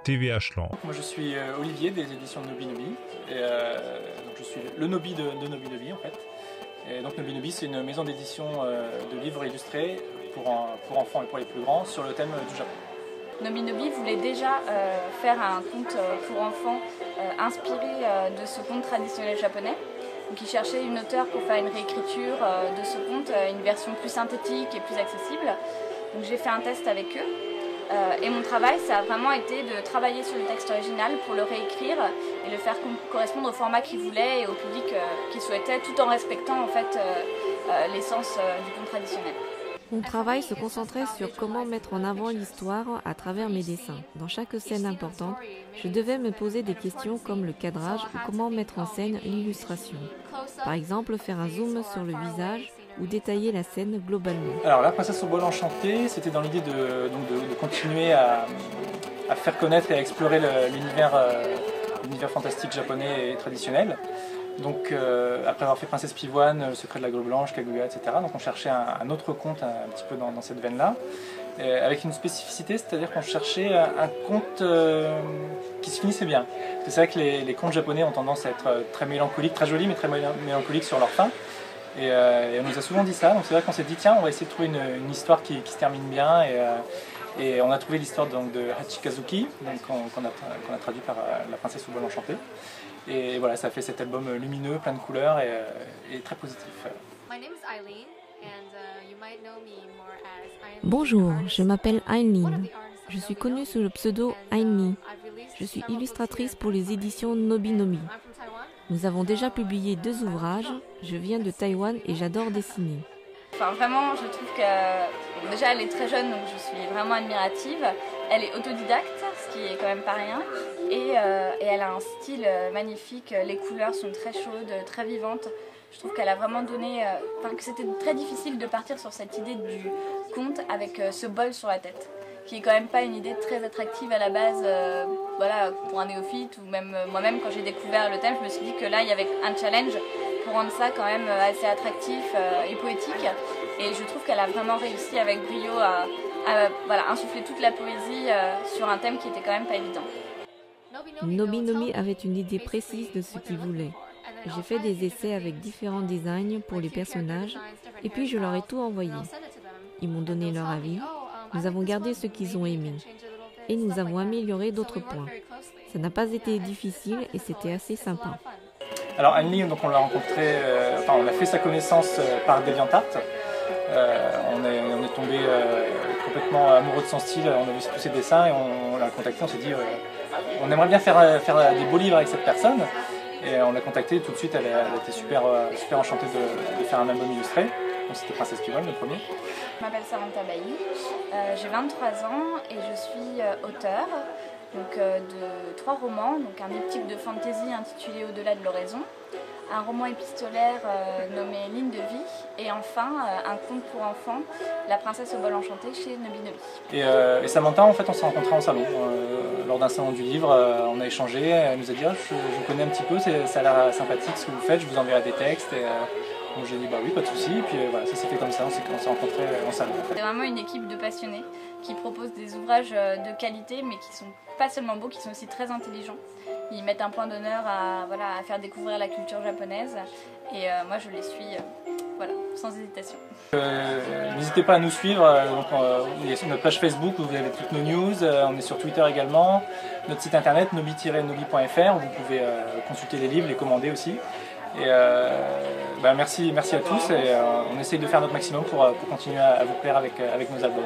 TVH Land. Moi je suis Olivier des éditions Nobi Nobi. Donc je suis le Nobi de Nobi Nobi en fait. Et donc Nobi Nobi c'est une maison d'édition de livres illustrés pour enfants et pour les plus grands sur le thème du Japon. Nobi Nobi voulait déjà faire un conte pour enfants inspiré de ce conte traditionnel japonais. Donc ils cherchaient une auteure pour faire une réécriture de ce conte, une version plus synthétique et plus accessible. Donc j'ai fait un test avec eux et mon travail ça a vraiment été de travailler sur le texte original pour le réécrire et le faire correspondre au format qu'ils voulaient et au public qu'ils souhaitaient, tout en respectant en fait l'essence du conte traditionnel. Mon travail se concentrait sur comment mettre en avant l'histoire à travers mes dessins. Dans chaque scène importante, je devais me poser des questions comme le cadrage ou comment mettre en scène l'illustration. Par exemple, faire un zoom sur le visage ou détailler la scène globalement. Alors la princesse au bol enchanté, c'était dans l'idée de continuer à faire connaître et à explorer l'univers fantastique japonais et traditionnel. Donc après avoir fait Princesse Pivoine, Le secret de la grue blanche, Kaguya, etc. Donc on cherchait un autre conte un petit peu dans cette veine-là, avec une spécificité, c'est-à-dire qu'on cherchait un conte qui se finissait bien. C'est vrai que les contes japonais ont tendance à être très mélancoliques, très jolis, mais très mélancoliques sur leur fin. Et on nous a souvent dit ça, donc c'est vrai qu'on s'est dit tiens, on va essayer de trouver une histoire qui se termine bien. Et on a trouvé l'histoire de Hachikazuki, qu'on a traduit par La princesse au bol enchanté. Et voilà, ça fait cet album lumineux, plein de couleurs et très positif. Bonjour, je m'appelle Aileen. Je suis connue sous le pseudo Ainli. Je suis illustratrice pour les éditions Nobi Nobi. Nous avons déjà publié 2 ouvrages. Je viens de Taïwan et j'adore dessiner. Enfin, vraiment, je trouve que déjà elle est très jeune, donc je suis vraiment admirative. Elle est autodidacte, ce qui est quand même pas rien. Et elle a un style magnifique. Les couleurs sont très chaudes, très vivantes. Je trouve qu'elle a vraiment donné... que c'était très difficile de partir sur cette idée du conte avec ce bol sur la tête, qui est quand même pas une idée très attractive à la base, voilà, pour un néophyte ou même moi-même quand j'ai découvert le thème, je me suis dit que là il y avait un challenge pour rendre ça quand même assez attractif et poétique. Et je trouve qu'elle a vraiment réussi avec brio à insuffler toute la poésie sur un thème qui était quand même pas évident. Nobi Nobi avait une idée précise de ce qu'il voulait. J'ai fait des essais avec différents designs pour les personnages et puis je leur ai tout envoyé. Ils m'ont donné leur avis. Nous avons gardé ce qu'ils ont aimé et nous avons amélioré d'autres points. Ça n'a pas été difficile et c'était assez sympa. Alors Anne-Lee, donc on l'a rencontré, on a fait sa connaissance par DeviantArt. On est tombé complètement amoureux de son style, on a vu tous ses dessins et on l'a contacté, on s'est dit on aimerait bien faire des beaux livres avec cette personne. Et on l'a contacté tout de suite, elle était super enchantée de faire un album illustré. Donc c'était Princesse Pivoine le premier. Je m'appelle Samantha Bailly, j'ai 23 ans et je suis auteure de 3 romans, donc un diptyque de fantasy intitulé Au-delà de l'horizon, un roman épistolaire nommé Ligne de vie et enfin un conte pour enfants, La princesse au bol enchanté chez Nobi Nobi. Et Samantha, en fait, on s'est rencontrés en salon, lors d'un salon du livre, on a échangé, elle nous a dit je vous connais un petit peu, ça a l'air sympathique ce que vous faites, je vous enverrai des textes. Donc j'ai dit bah oui, pas de souci, et puis voilà, ça s'est fait comme ça, on s'est rencontrés en salon. C'est vraiment une équipe de passionnés qui proposent des ouvrages de qualité, mais qui sont pas seulement beaux, qui sont aussi très intelligents. Ils mettent un point d'honneur à faire découvrir la culture japonaise, et moi je les suis sans hésitation. N'hésitez pas à nous suivre, il y a sur notre page Facebook où vous avez toutes nos news, on est sur Twitter également, notre site internet nobi-nobi.fr où vous pouvez consulter les livres, les commander aussi. Et merci à tous et on essaye de faire notre maximum pour continuer à vous plaire avec nos albums.